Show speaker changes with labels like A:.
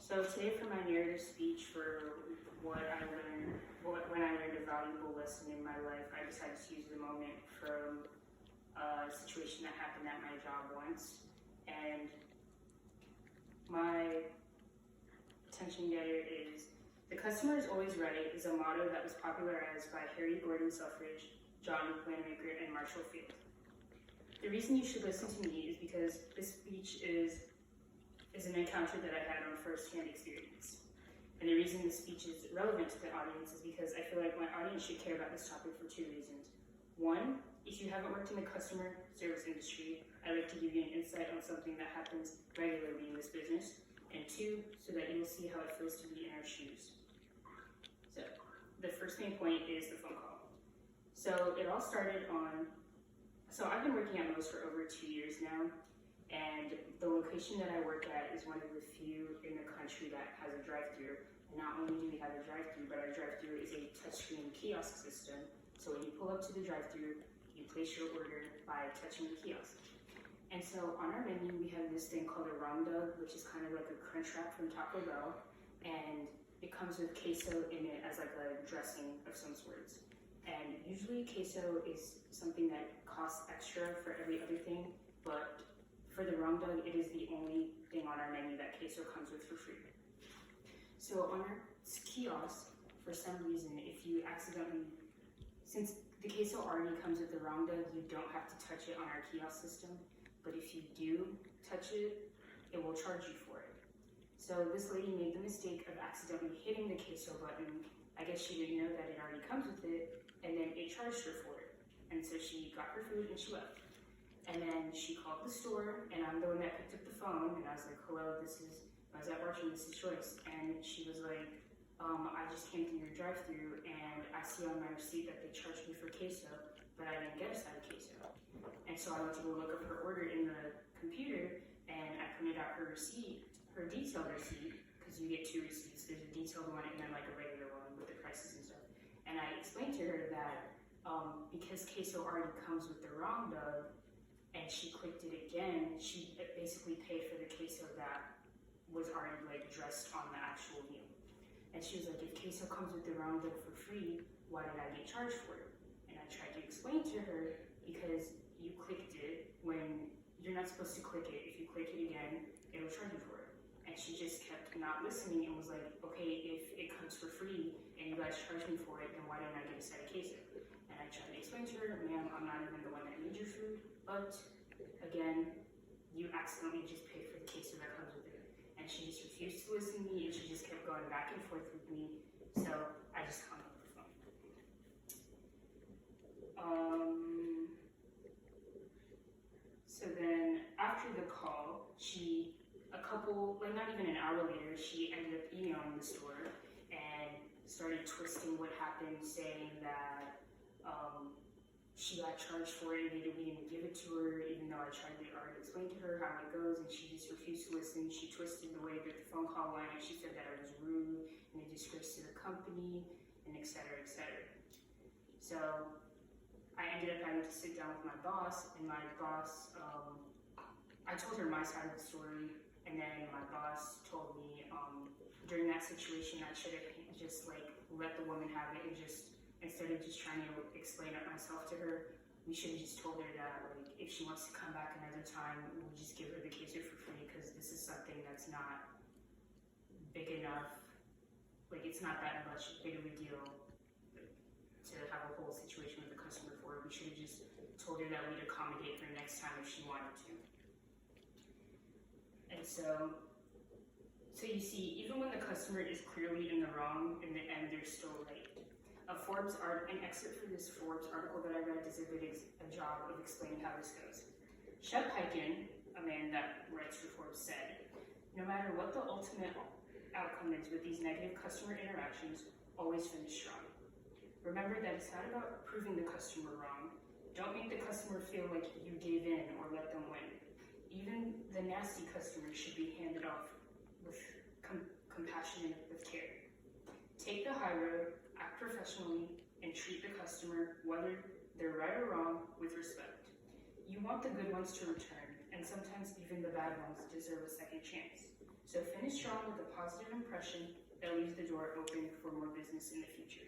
A: So today for my narrative speech for when I learned a valuable lesson in my life, I decided to use the moment from a situation that happened at my job once. And my attention getter is, "The customer is always right" is a motto that was popularized by Harry Gordon Selfridge, John Wanamaker, and Marshall Field. The reason you should listen to me is because this speech is an encounter that I had on first-hand experience. And the reason this speech is relevant to the audience is because I feel like my audience should care about this topic for two reasons. One, if you haven't worked in the customer service industry, I'd like to give you an insight on something that happens regularly in this business. And two, so that you will see how it feels to be in our shoes. So, the first main point is the phone call. So, it all started I've been working at Lowe's for over 2 years now. And the location that I work at is one of the few in the country that has a drive-thru. And not only do we have a drive-thru, but our drive-thru is a touchscreen kiosk system. So when you pull up to the drive-thru, you place your order by touching the kiosk. And so on our menu, we have this thing called a Rum Dog, which is kind of like a crunch wrap from Taco Bell. And it comes with queso in it as like a dressing of some sorts. And usually queso is something that costs extra for every other thing, but for the Rum Dog, it is the only thing on our menu that queso comes with for free. So on our kiosk, for some reason, if you since the queso already comes with the Rum Dog, you don't have to touch it on our kiosk system. But if you do touch it, it will charge you for it. So this lady made the mistake of accidentally hitting the queso button. I guess she didn't know that it already comes with it, and then it charged her for it. And so she got her food and she left. And then she called the store, and I'm the one that picked up the phone, and I was like, "Hello, I was at Bartram, this is Joyce." And she was like, "I just came through your drive-thru, and I see on my receipt that they charged me for queso, but I didn't get a side of queso." And so I went to go look up her order in the computer, and I printed out her receipt, her detailed receipt, because you get two receipts. There's a detailed one and then like a regular one with the prices and stuff. And I explained to her that because queso already comes with the Rum Dog, and she clicked it again, she basically paid for the queso that was already like dressed on the actual meal. And she was like, "If queso comes with the Rum Dog for free, why did I get charged for it?" And I tried to explain to her, because you clicked it when you're not supposed to click it. If you click it again, it'll charge you for it. And she just kept not listening and was like, "Okay, if it comes for free and you guys charge me for it, then why didn't I get a side of queso?" And I tried to explain to her, "Ma'am, I'm not even the one that made your food, but again, you accidentally just paid for the queso that comes with it." And she just refused to listen to me, and she just kept going back and forth with me. So I just hung up the phone. So then after the call, not even an hour later, she ended up emailing the store and started twisting what happened, saying that she got charged for it and we didn't give it to her, even though I tried to already explain to her how it goes, and she just refused to listen. She twisted the way that the phone call went, and she said that I was rude and a disgrace to the company, and et cetera, et cetera. So I ended up having to sit down with my boss, and my boss, I told her my side of the story, and then my boss told me during that situation I should have just like let the woman have it, and just instead of just trying to explain it myself to her, we should have just told her that like if she wants to come back another time, we'll just give her the queso for free, because this is something that's not big enough, like it's not that much big of a deal to have a whole situation with the customer for her. We should have just told her that we'd accommodate her next time if she wanted to. And so you see, even when the customer is clearly in the wrong, in the end they're still right. An excerpt for this Forbes article that I read does a job of explaining how this goes. Shep Hyken, a man that writes for Forbes, said, "No matter what the ultimate outcome is with these negative customer interactions, always finish strong. Remember that it's not about proving the customer wrong. Don't make the customer feel like you gave in or let them win. Even the nasty customers should be handed off with compassion and with care. Take the high road, act professionally, and treat the customer, whether they're right or wrong, with respect. You want the good ones to return, and sometimes even the bad ones deserve a second chance. So finish strong with a positive impression that leaves the door open for more business in the future.